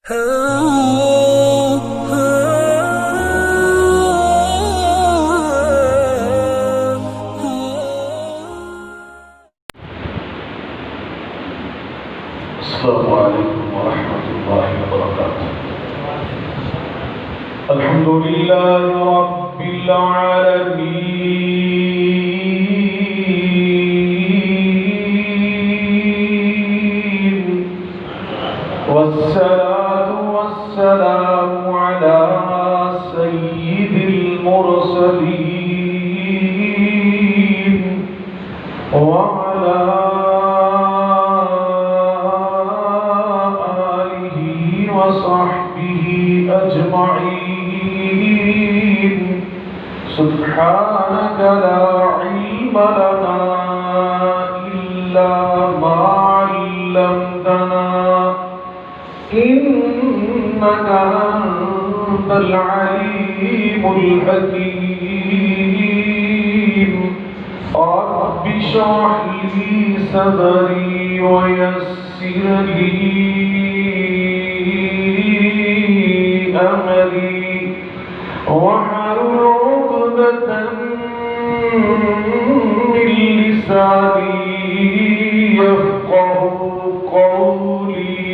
السلام عليكم ورحمة الله وبركاته. الحمد لله رب العالمين، والصلاة والسلام على سيد المرسلين وعلى وصحبه أجمعين. سبحانك لا علم لنا إلا ما علمتنا إنك أنت العليم الحكيم. رب اشرح لي صدري ويسر لي أمري واحلل عقدة من لساني يفقهوا قولي.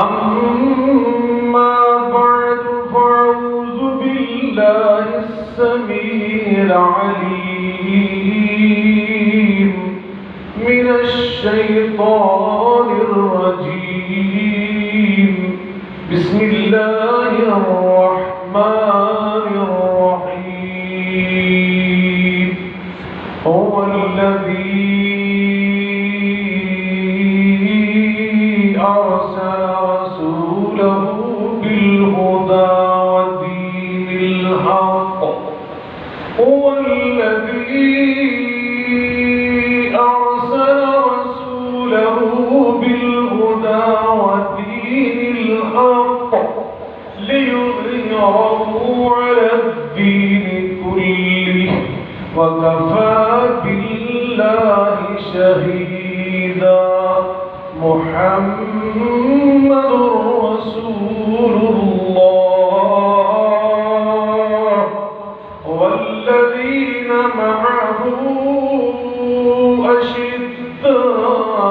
أما بعد فأعوذ بالله السميع العليم من الشيطان الرجيم. بسم الله الرحمن الرحيم. هو الذي أرسل رسوله بالهدى ودين الحق. هو الذي أرسل رسوله بالهدى ودين الحق ليظهره على الدين كله وكفى بالله شهيدا. محمد رسول الله والذين معه أشداء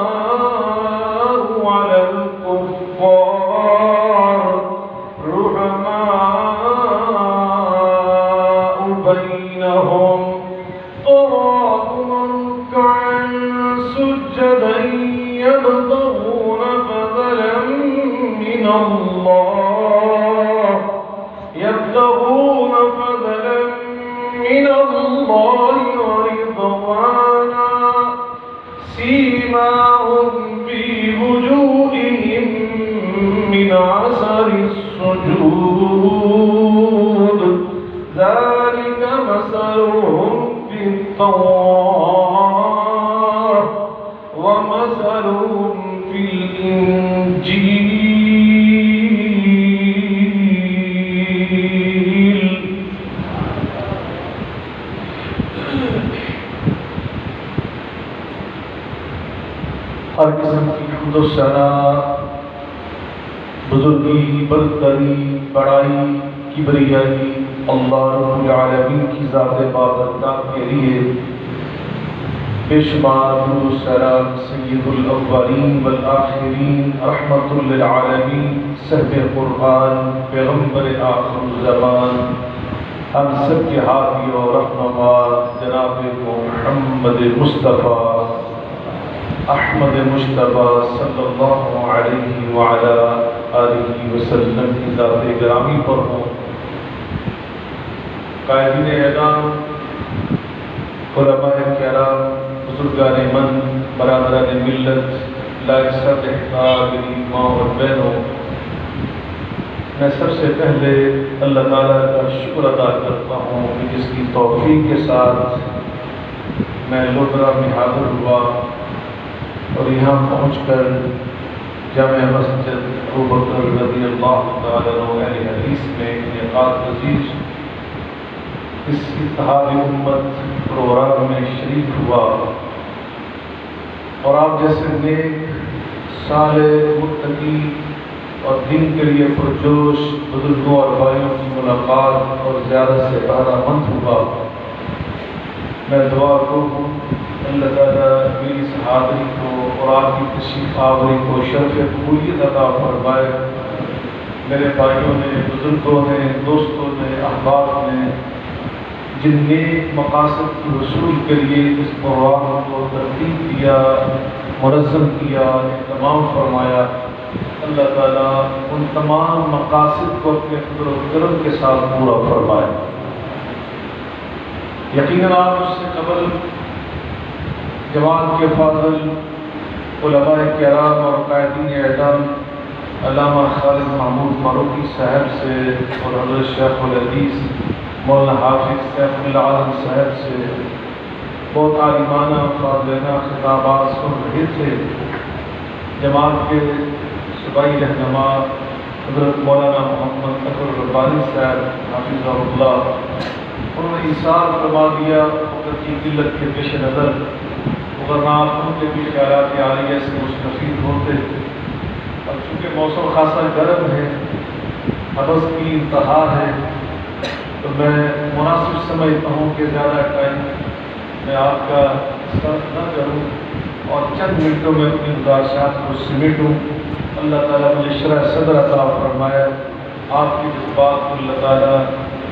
على الكفار رحماء بينهم تراهم ركعا سجدا يبتغون فضلا من الله ورضوانا. سيماهم في وجوههم من أثر السجود ذلك مثلهم في التوراة ومثلهم في الإنجيل. ہر قسم کی حمد و ثنا، بزرگی، برتری، بڑائی، کبریائی اللہ رب العالمین کی ذات بابرکات کے لیے بے شمار درود و سلام سید الاولین والآخرین رحمت للعالمین صاحب قرآن پیغمبر آخر الزمان ہم سب کے ہادی اور رہنما جناب محمد مصطفیٰ احمد مجتبیٰ صلی اللہ علیہ وعلی آلہ وسلم کی ذات گرامی پر ہوں. قائدین اعلان، علماء کرام، بزرگان من، برادران ملت، لائسہ احترام ماں اور بہنوں، میں سب سے پہلے اللہ تعالیٰ کا شکر ادا کرتا ہوں کہ جس کی توفیق کے ساتھ میں لودھرا میں حاضر ہوا اور یہاں پہنچ کر جامع مسجد ابوبکر رضی اللہ تعالیٰ عنہ حدیث میں انعقاد پذیر اس اتحاد امت پروگرام میں شریک ہوا اور آپ جیسے نیک، صالح، متقی اور دین کے لیے پرجوش بزرگوں اور بھائیوں کی ملاقات اور زیادہ سے بہرہ مند ہوا، میں دعا کروں اللہ تعالیٰ میری اس حاضری کو اور آپ کی تشریف آوری کو شرف قبولیت عطا فرمائے۔ میرے بھائیوں نے، بزرگوں نے، دوستوں نے، احباب نے جن نیک مقاصد کے حصول کے لیے اس پروگرام کو ترتیب دیا، منظم کیا، اہتمام فرمایا، اللہ تعالیٰ ان تمام مقاصد کو اپنے فضل و کرم کے ساتھ پورا فرمائے۔ یقیناً آپ اس سے قبل جماعت کے فاضل علماء کرام اور قائدین اعظم علامہ خالد محمود فاروقی صاحب سے اور حضرت شیخ الحدیث مولانا حافظ سیف اللہ عالم صاحب سے بہت عالمانہ فاضلانہ خطابات سن رہے تھے۔ جماعت کے صوبائی رہنما حضرت مولانا محمد اکبر ربانی صاحب حافظہ اللہ، انہوں نے اِرشاد فرما دیا وقت کی قلت کے پیش نظر ورنہ آپ ان کے بھی خیالات عالیہ سے مستفید ہوتے، اور چونکہ موسم خاصا گرم ہے، حبس کی انتہا ہے، تو میں مناسب سمجھتا ہوں کہ زیادہ ٹائم میں آپ کا صرف نہ کروں اور چند منٹوں میں اپنی گزارشات کو سمیٹوں۔ اللہ تعالیٰ مجھے شرح صدر عطا فرمائے، آپ کی جذبات کو اللہ تعالیٰ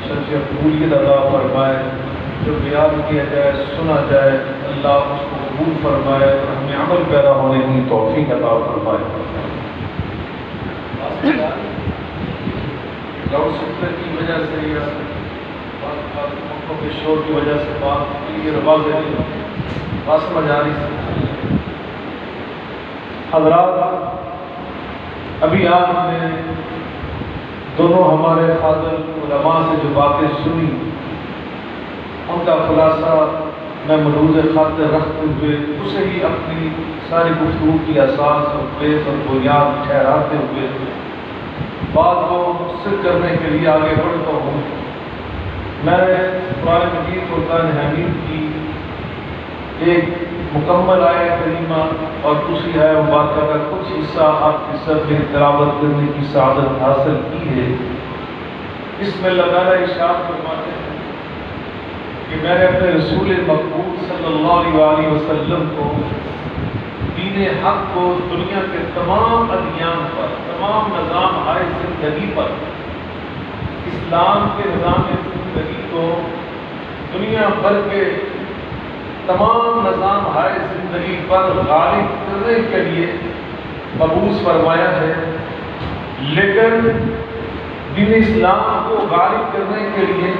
شرف قبولیت عطا فرمائے، جو بیان کیا جائے سنا جائے اللہ اس کو قبول فرمائے اور ہمیں عمل پیدا ہونے کی توفیق عطا فرمائے۔ لاؤڈ اسپیکر کی وجہ سے یا مکوں کے شور کی وجہ سے بات کی رواز ہے، بات سمجھ آ رہی۔ حضرات، ابھی آپ نے دونوں ہمارے فاضل علماء سے جو باتیں سنی، ان کا خلاصہ میں ملحوظ خاطر رکھتے ہوئے اسے ہی اپنی ساری گفتگو کی اساس اور بیس اور بنیاد ٹھہراتے ہوئے بات کو مختصر کرنے کے لیے آگے بڑھتا ہوں۔ میں قرآن مجید و قرآن حمید کی ایک مکمل آیت کریمہ اور دوسری آیت مبارکہ کا کچھ حصہ آپ کی سب میں تلاوت کرنے کی سعادت حاصل کی ہے۔ اس میں اللہ تعالیٰ ارشاد فرماتے ہیں کہ میں نے اپنے رسول مقبول صلی اللہ علیہ وسلم کو دین حق کو دنیا کے تمام ادیان پر، تمام نظام ہائے زندگی پر، اسلام کے نظام زندگی کو دنیا بھر کے تمام نظام ہائے زندگی پر غالب کرنے کے لیے مبعوث فرمایا ہے، لیکن دین اسلام کو غالب کرنے کے لیے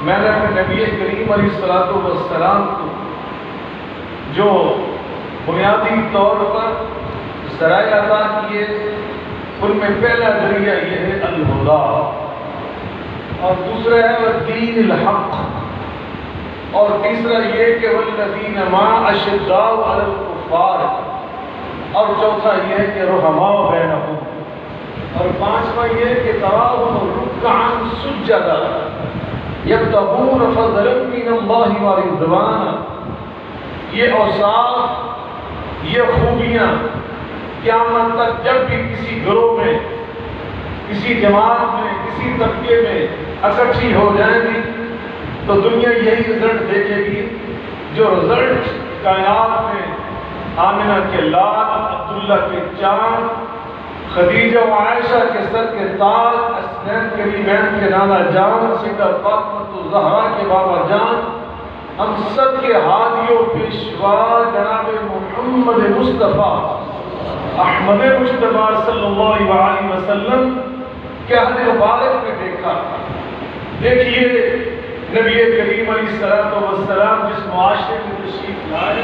میں نے اپنے نبی کریم علیہ الصلوۃ والسلام کو جو بنیادی طور پر ذرائع عطا کیے، ان میں پہلا ذریعہ یہ ہے الہدا، اور دوسرا ہے دین الحق، اور تیسرا یہ کہ والذین معه اشداء علی الکفار، اور چوتھا یہ کہ رحماء بینہم، اور پانچواں یہ کہ تراہم رکعا سجدا یبتغون فضلا من اللہ ورضوانا۔ یہ اوصاف، یہ خوبیاں قیامت تک جب بھی کسی گروہ میں، کسی جماعت میں، کسی طبقے میں اکٹھی ہو جائیں گی تو دنیا یہی رزلٹ دیکھے گی جو رزلٹ کائنات میں آمنہ کے لال، عبداللہ کے چاند، خدیجہ و عائشہ کے سر کے تاج، حسنین کریمین کے نانا جان، سیدہ فاطمہ الزہرا کے بابا جان، ہم سب کے ہادی و پیشوا جناب محمد مصطفیٰ احمد مجتبیٰ صلی اللہ علیہ وسلم کے عہد مبارک میں دیکھا۔ دیکھیے نبی کریم علیہ السلام جس معاشرے میں تشریف لائے،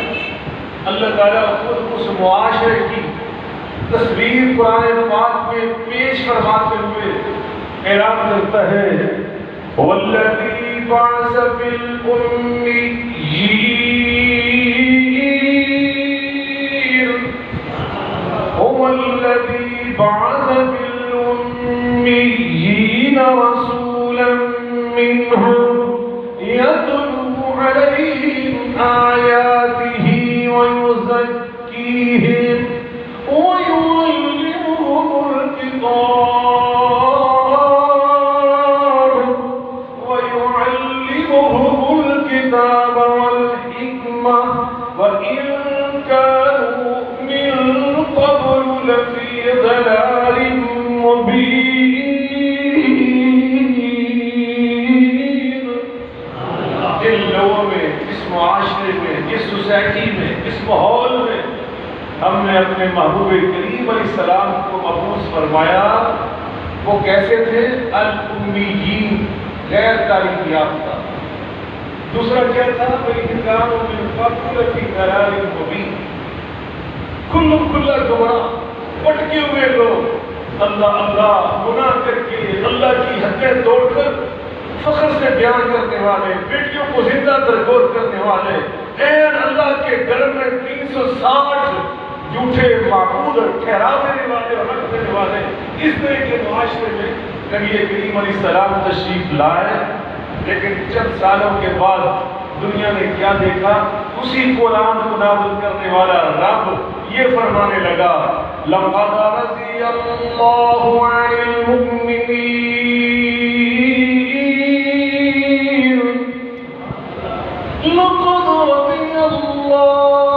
اللہ تعالیٰ خود اس معاشرے کی تصویر قرآن پاک میں پیش فرماتے ہوئے اعلان کرتا ہے وَالَّذِي بَعَثَ فِي الْأُمِّيِّينَ هُوَ الَّذِي بَعَثَ فِي الْأُمِّيِّينَ رَسُولًا مِّنْهُمْ يَتْلُو عَلَيْهِمْ آيَاتِهِ وَيُزَكِّيهِمْ وَيُعَلِّمُهُمُ الْكِتَابَ الأبصار ويعلمهم الكتاب والحكمة وإن كانوا من قبل لفي ضلال مبين. ان لوگوں میں، اس معاشرے میں، اس سوسائٹی میں، اس ماحول میں ہم نے اپنے محبوب کریم علیہ السلام کو مبعوث فرمایا. وہ کیسے تھے؟ الامیین، غیر تعلیم یافتہ. دوسرا کیا تھا؟ وَإِنْ كَانُوا مِنْ قَبْلُ لَفِي ضَلَالٍ مُبِينٍ. کھلا گمراہ، بھٹکے ہوئے لوگ، اللہ اللہ گناہ کر کے، اللہ کی حدیں توڑ کر فخر سے بیان کرنے والے، بیٹیوں کو زندہ درگور کرنے والے، این اللہ کے گھر میں 360 جھوٹے معبود ٹھہرا دینے والے اور رکھ دینے والے. اس طرح کے معاشرے میں نبی کریم علیہ السلام تشریف لائے. لیکن چند سالوں کے بعد دنیا نے کیا دیکھا؟ اسی قرآن کو نازل کرنے والا رب یہ فرمانے لگا لَقَدْ رَضِيَ اللَّهُ عَنِ الْمُؤْمِنِينَ لَقَدْ رَضِيَ اللَّهُ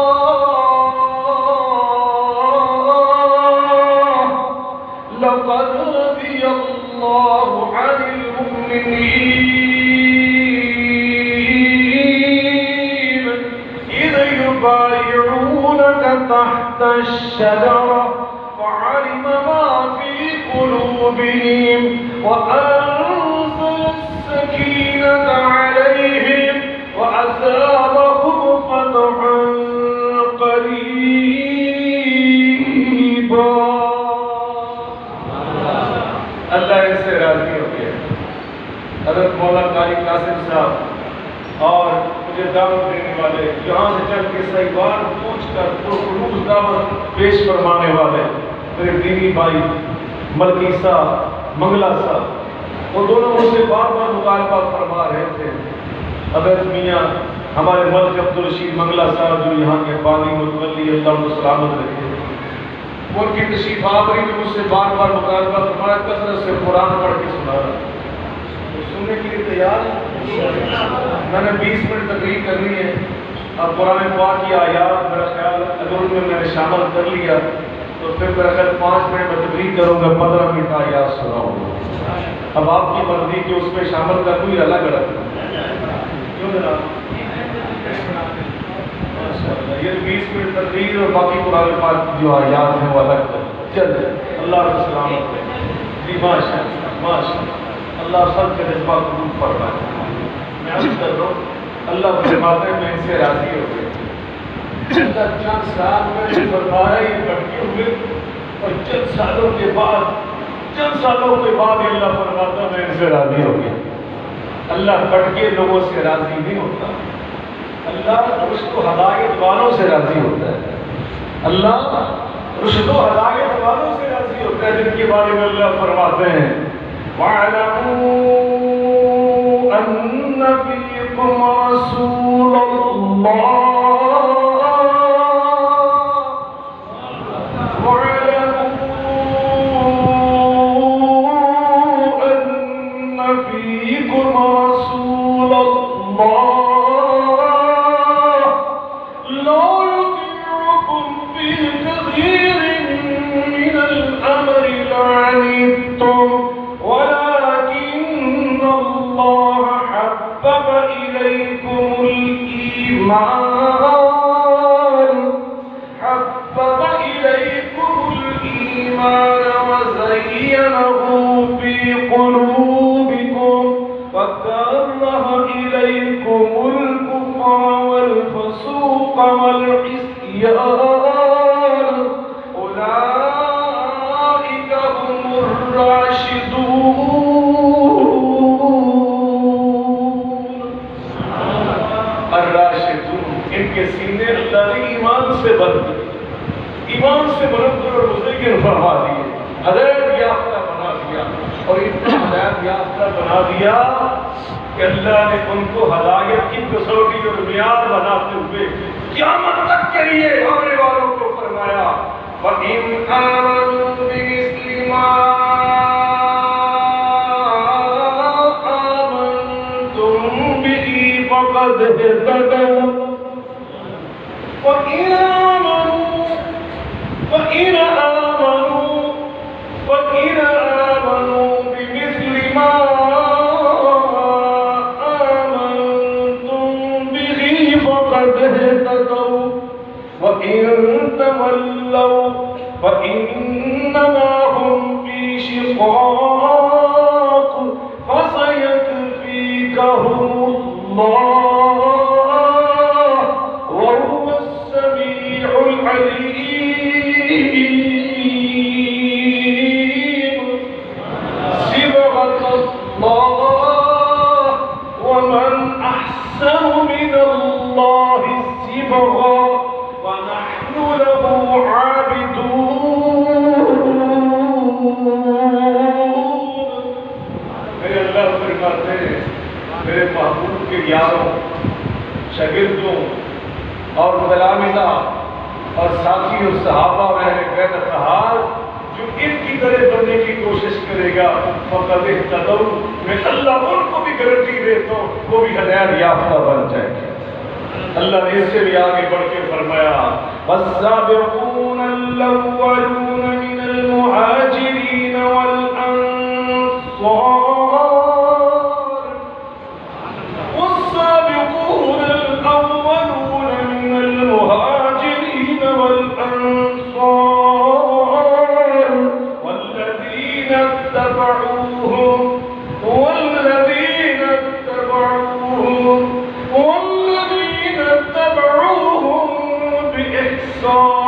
عَنِ الْمُؤْمِنِينَ يبايعونك تحت الشجرة فعلم ما في قلوبهم وأنزل السكينة عليهم وأثابهم فتحا قريبا. اللہ ان سے راضی ہو گیا. حضرت مولانا قاری قاسم صاحب اور مجھے دعوت دینے والے، یہاں سے چل کے صحیحوار پوچھ کر پرخلوص دعوت پیش فرمانے والے میرے دینی بھائی ملکی صاحب، منگلا صاحب، وہ دونوں مجھ سے بار بار مطالبہ فرما رہے تھے. حضرت میاں ہمارے ملک عبدالرشید منگلا صاحب جو یہاں کے بانی متولی، اللہ کو سلامت رکھے، ان کی تشریف آوری میں مجھ سے بار بار مطالبہ فرمایا کثرت سے قرآن پڑھ کے سنا رہا. سننے کے لیے تیار ہیں؟ میں نے 20 منٹ تقریر کرنی ہے. اب قرآن پاک کی آیات میرا خیال اگر ان میں نے شامل کر لیا تو پھر میرا خیال 5 منٹ میں تقریر کروں گا، 15 منٹ آیات سناؤں گا. اب آپ کی مرضی کہ اس میں شامل کر دوں یا الگ الگ کیوں جناب؟ یہ 20 منٹ تقریر اور باقی قرآن پاک کی جو آیات ہیں وہ الگ کر. چل اللہ کا سلامت جی. ماشاء اللہ اللہ سب کے جذبات قبول فرمائے. میں عرض کر رہا ہوں اللہ فرماتے ہیں میں ان سے راضی ہو گیا. چند سال میں فرمایا یہ بھٹکے ہوئے اور چند سالوں کے بعد اللہ فرماتا ہے میں ان سے راضی ہو گیا. اللہ بھٹکے لوگوں سے راضی نہیں ہوتا. اللہ رشد و ہدایت والوں سے راضی ہوتا ہے. اللہ رشد و ہدایت والوں سے راضی ہوتا ہے جن کے بارے میں اللہ فرماتے ہیں وَاعْلَمُوا أَنَّ فِيكُمْ رَسُولَ اللَّهِ وَاعْلَمُوا أَنَّ فِيكُمْ رَسُولَ اللَّهِ لَا يُطِيعُكُمْ فِي كَثِيرٍ مِّنَ الْأَمْرِ لَعَنِتُّمْ ولكن الله حبب إليكم الإيمان وزينه في قلوبكم وكره إليكم الكفر والفسوق والعصيان أولئك هم الراشدون. ان کے سینے اللہ نے ایمان سے بھر دیے، ایمان سے منور اور مزین فرما دیے، ہدایت یافتہ بنا دیا. اور اتنا ہدایت یافتہ بنا دیا کہ اللہ نے ان کو ہدایت کی کسوٹی اور معیار بناتے ہوئے قیامت تک کے لیے آنے والوں کو فرمایا وَإِنْ آمَنُوا بِمِثْلِ مَا فقد اهتدوا وإن آمنوا بمثل ما آمنتم به فقد اهتدوا وإن تولوا فإنما هم في شقاق فسيكفيكهم الله وهو السميع العليم. صبغة الله ومن أحسن من الله صبغا ونحن له میرے اللہ فرماتے ہیں میرے محبوب کے یاروں شاگردوں اور تلامذہ اور ساتھی اور صحابہ و اہل بیت اطہار جو ان کی طرح بننے کی کوشش کرے گا فقد اہتدوا میں اللہ ان کو بھی گارنٹی دیتا ہوں وہ بھی ہدایت یافتہ بن جائے گے. اللہ نے اس سے بھی آگے بڑھ کے فرمایا والسابقون الاولون من المهاجرين والانصار والسابقون الاولون من المهاجرين والانصار والذين اتبعوهم بإحسان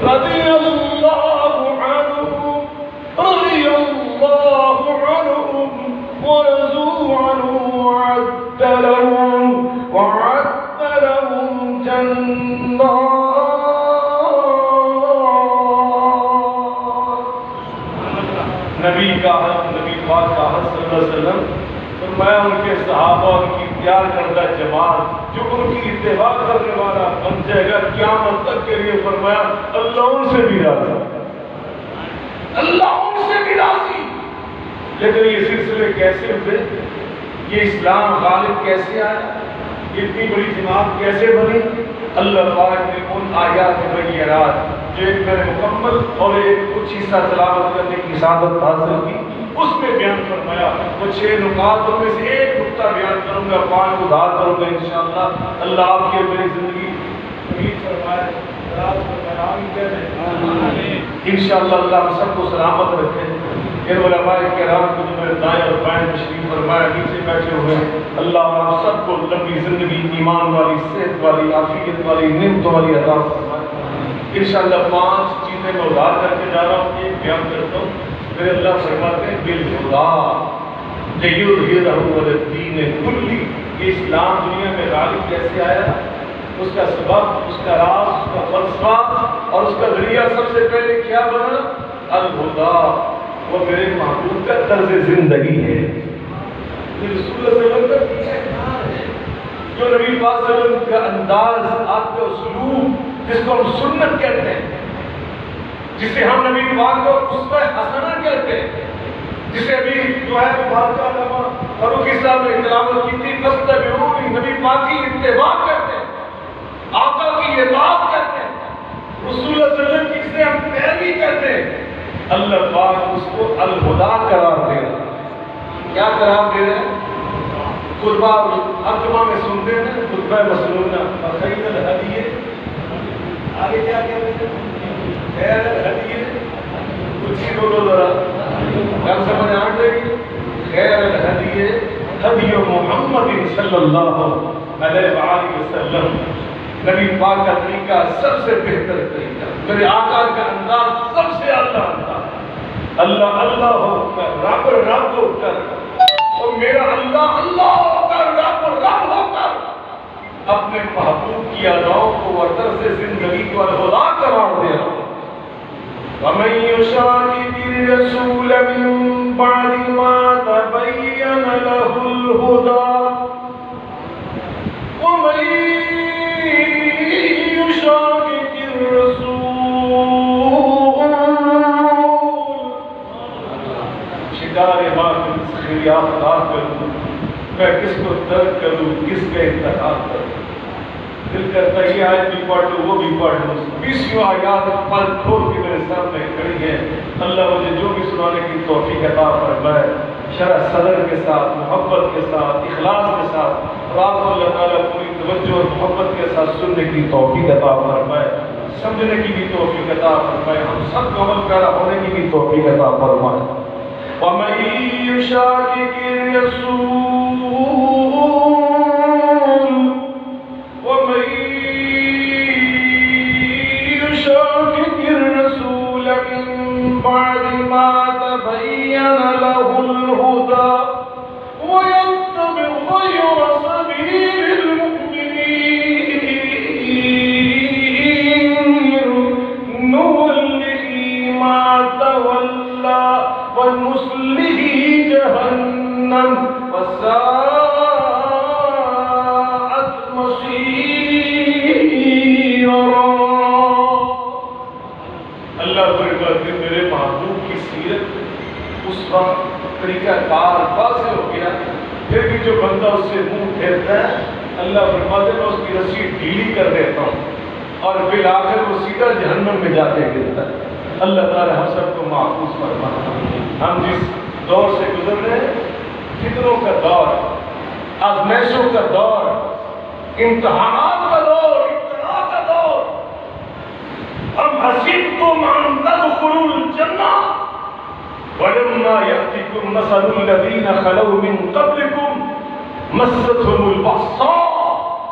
رضي الله عنهم ورضوا عنه وأعد لهم جنات. نبی پاک کا صلی اللہ علیہ وسلم فرمایا ان کے صحابہ ان کی تیار کردہ جماعت جو ان کی اتباع کرنے والا بن جائے گا قیامت تک کے لیے. فرمایا اللہ ان سے بھی راضی لیکن یہ سلسلے کیسے ہوئے, یہ اسلام غالب کیسے آیا, یہ اتنی بڑی جماعت کیسے بنی؟ اللہ پاک نے ان آیات بینات جو ایک میں مکمل اور ایک کچھ حصہ تلاوت کرنے کی سعادت حاصل کی اس میں بیان فرمایا. وہ 6 نکات ان میں سے ایک نقطہ بیان کروں گا, 5 ادھار کروں گا انشاءاللہ. اللہ آپ کی میری زندگی امید فرمائے انشاءاللہ. اللہ ہم سب کو سلامت رکھے. ان علماء کرام کو جو میرے دائیں اور بائیں تشریف فرمایا نیچے بیٹھے ہوئے ہیں, اللہ آپ سب کو لمبی زندگی, ایمان والی, صحت والی, عافیت والی, نعمتوں والی عطا فرمائے انشاءاللہ. 5 چیزیں میں ادھار کر کے جا رہا ہوں, ایک بیان کرتا ہوں. میرے اللہ فرماتے ہیں بالخدا لیظہرہ علی الدین کلی. یہ اسلام دنیا میں غالب کیسے آیا, اس کا سبب, اس کا راز, اس کا فلسفہ اور اس کا ذریعہ سب سے پہلے کیا بنا؟ الہدا. وہ میرے محبوب کا طرز زندگی ہے. یہ رسول اللہ صلی اللہ علیہ وسلم کا جو نبی پاک صلی اللہ علیہ وسلم کا انداز, آپ کا اسلوب جس کو ہم سنت کہتے ہیں, جسے ہم نبی پاک کو اسوہ حسنہ کہتے ہیں, جسے ابھی جو ہے وہ بھارت علامہ فاروقی صاحب نے تلاوت کی تھی فاستبعونی, نبی پاک کی اتباع کرتے ہیں, آقا کی اطاعت کرتے ہیں, رسول اللہ صلی اللہ علیہ وسلم کی سے ہم پیروی کرتے ہیں. اللہ پاک اس کو الہدا قرار دے رہا ہے. کیا قرار دے رہے ہیں؟ خطبہ ہر جمعہ میں سنتے ہیں خطبہ مسنونہ خیر الہدیہ, آگے کیا کہتے ہیں؟ خیر الہدیہ. کچھ ہی بولو ذرا, کیا سمجھ آ رہے گی؟ خیر الہدیہ ہدی محمد صلی اللہ علیہ وآلہ وسلم. نبی پاک کا طریقہ سب سے بہتر طریقہ, میرے آقا کا انداز سب سے اعلیٰ انداز. اللہ اللہ ہو کر, رب رب ہو کر, اور میرا اللہ اللہ ہو کر, رب رب ہو کر اپنے محبوب کی اداؤں کو اور طرز زندگی کو الہدا قرار دے رہا ہوں. وَمَن يُشَاقِقِ الرَّسُولَ مِن بَعْدِ مَا تَبَيَّنَ لَهُ الْهُدَى وَمَن يُشَاقِقِ الرَّسُولَ میں کس کو ترک کروں، کس کا انتخاب کروں؟ دل کرتا ہے یہ آیت بھی پڑھ لوں، وہ بھی پڑھ لوں، 20 آیات پل کھول کے میرے سامنے کھڑی ہے۔ اللہ مجھے جو بھی سنانے کی توفیق عطا فرمائے، شرح صدر کے ساتھ، محبت کے ساتھ، اخلاص کے ساتھ، اور آپ کو اللہ تعالیٰ پوری توجہ اور محبت کے ساتھ سننے کی توفیق عطا فرمائے، سمجھنے کی بھی توفیق عطا فرمائے، ہم سب کو عمل پیرا ہونے کی بھی توفیق عطا فرمائے۔ وَمَن يُشَاقِقِ الرَّسُولَ وَمَن يُشَاقِقِ الرَّسُولَ مِن بَعْدِ مَا تَبَيَّنَ لَهُ الْهُدَى وَيَتَّبِعْ غَيْرَ سَبِيلِ الْمُؤْمِنِينَ نُوَلِّهِ مَا تَوَلَّى وَنُصْلِهِ جَهَنَّمَ وَسَاءَتْ مَصِيرًا۔ اللہ فرماتے ہیں میرے محبوب کی سیرت اس وقت طریقہ کار واضح ہو گیا، پھر بھی جو بندہ اس سے منہ پھیرتا ہے، اللہ فرماتے ہیں میں اس کی رسی ڈھیلی کر دیتا ہوں اور بالآخر وہ سیدھا جہنم میں جا کے گرتا ہے۔ اللہ تعالی ہم سب کو محفوظ فرمائے۔ ہم جس دور سے گزر رہے ہیں، فتنوں کا دور، آزمائشوں کا دور، امتحانات کا دور، ابتلاء کا دور، ام حسبتم ان تدخلوا الجنہ ولما يأتكم مثل الذين خلوا من قبلكم مستهم البأساء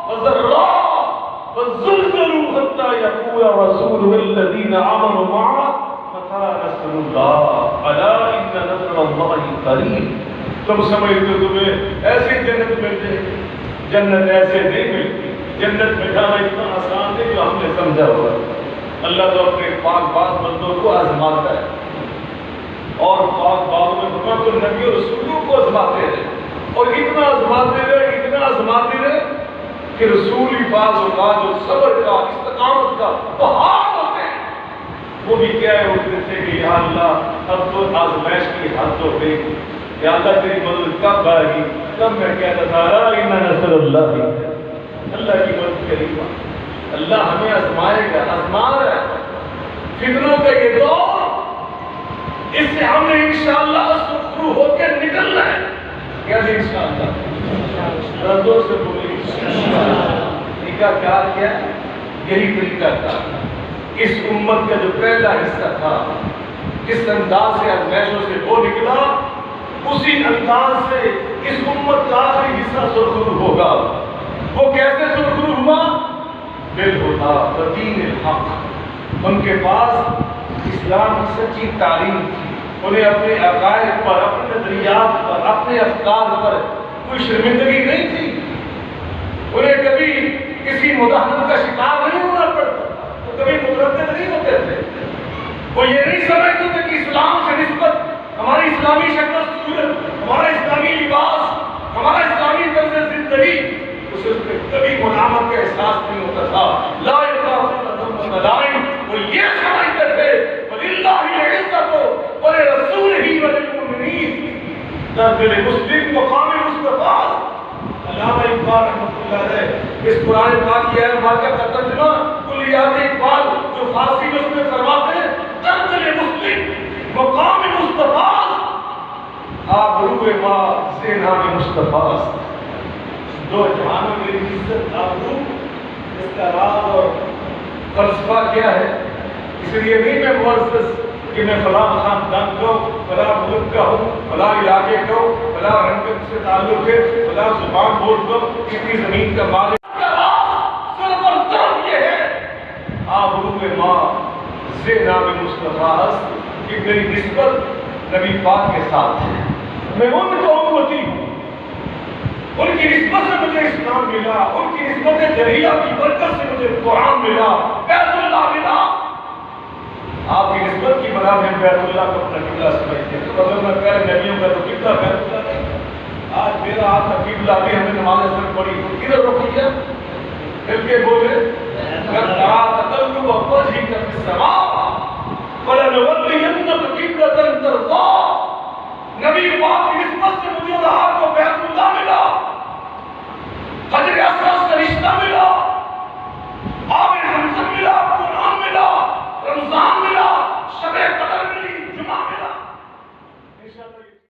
والضراء والزلزلوا حتى يقول الرسول والذين آمنوا معه متى نصر الله ألا إن نصر الله قريب۔ تم سمجھتے تمہیں ایسی جنت مل جائے، جنت ایسے نہیں ملتی، جنت میں جانا اتنا آسان نہیں جو ہم نے سمجھا ہوا۔ اللہ تو اپنے پاک باز بندوں کو آزماتا ہے، اور پاک باز میں فرمایا تو نبی اور رسولوں کو آزماتے رہے، اور اتنا آزماتے رہے، اتنا آزماتے رہے کہ رسولی بعض اوقات جو صبر کا، استقامت کا پہاڑ ہوتے ہیں، وہ بھی کہہ اٹھتے تھے کہ یا اللہ اب تو آزمائش کی حد ہو گئی، یا اللہ تیری مدد کب آئے گی؟ تب میں کہتا تھا ان نصر اللہ بھی، اللہ کی مدد قریب آ، اللہ ہمیں آزمائے گا، آزما رہا ہے۔ فتنوں کا یہ دور، اس سے ہم نے انشاءاللہ سرخرو ہو کے نکلنا ہے۔ کیسے انشاءاللہ؟ زور سے بولے طریقہ کار کیا؟ یہی طریقہ کار اس امت کا جو پہلا حصہ تھا، اس انداز سے آزمائشوں سے وہ نکلا، اسی انداز سے اس امت کا آخری حصہ سرخرو ہوگا۔ وہ کیسے سرخرو ہوا؟ بالہدیٰ ودین الحق۔ ان کے پاس اسلام کی سچی تعلیم تھی، انہیں اپنے عقائد پر، اپنے نظریات پر، اپنے افکار پر کوئی شرمندگی نہیں تھی، انہیں کبھی کسی مداحنت کا شکار نہیں ہونا پڑتا، وہ کبھی متردد نہیں ہوتے تھے، وہ یہ نہیں سمجھتے تھے کہ اسلام سے نسبت ہماری اسلامی شکل صورت، ہمارا اسلامی لباس، ہمارا اسلامی طرز زندگی، اسے کبھی ملامت کا احساس نہیں ہوتا تھا۔ لا يخافون لومۃ لائم، وہ یہ سمجھتے تھے وَلِلَّهِ الْعِزَّةُ وَلِرَسُولِهِ وَلِلْمُؤْمِنِينَ۔ دل مسلم مقام مصطفیٰ، علامہ اقبال رحمۃ اللہ علیہ اس قرآن پاک کی ہے واقعہ کا ترجمہ کلیات اقبال جو فارسی میں اس میں فرماتے ہیں، دل مسلم مقام مصطفیٰ آبرو ما زینا مصطفیٰ، دو جہانوں میں عزت آبرو، اس کا راز اور فلسفہ کیا ہے؟ اس لیے نہیں میں معزز کہ میں فلاں خاندان کا ہوں، فلاں ملک کا ہوں، فلاں علاقے کا ہوں، فلاں رنگت سے تعلق ہے، فلاں زبان بولتا ہوں، کتنی زمین کا مالک، صرف اور صرف یہ ہے آبرو ما زینا مصطفیٰ کہ میری نسبت نبی پاک کے ساتھ ہے، میں ان کا امتی ہوں، ان کی نسبت سے مجھے اسلام ملا، ان کی نسبت جریہ کی برکت سے مجھے قرآن ملا، بیت اللہ ملا۔ آپ کی نسبت کی بنا میں بیت اللہ کو اپنا قبلہ سمجھتے ہیں، تو اگر میں پہلے نبیوں کا تو قبلہ بیت اللہ نہیں، آج میرا ہاتھ کا قبلہ بھی ہمیں نماز اثر پڑی، ادھر رکھی ہے، پھر کے بولے تقلب وجهك في السماء فلنولينك قبلة ترضاها۔ نبی پاک کی نسبت سے مجھے اور آپ کو بیت اللہ ملا،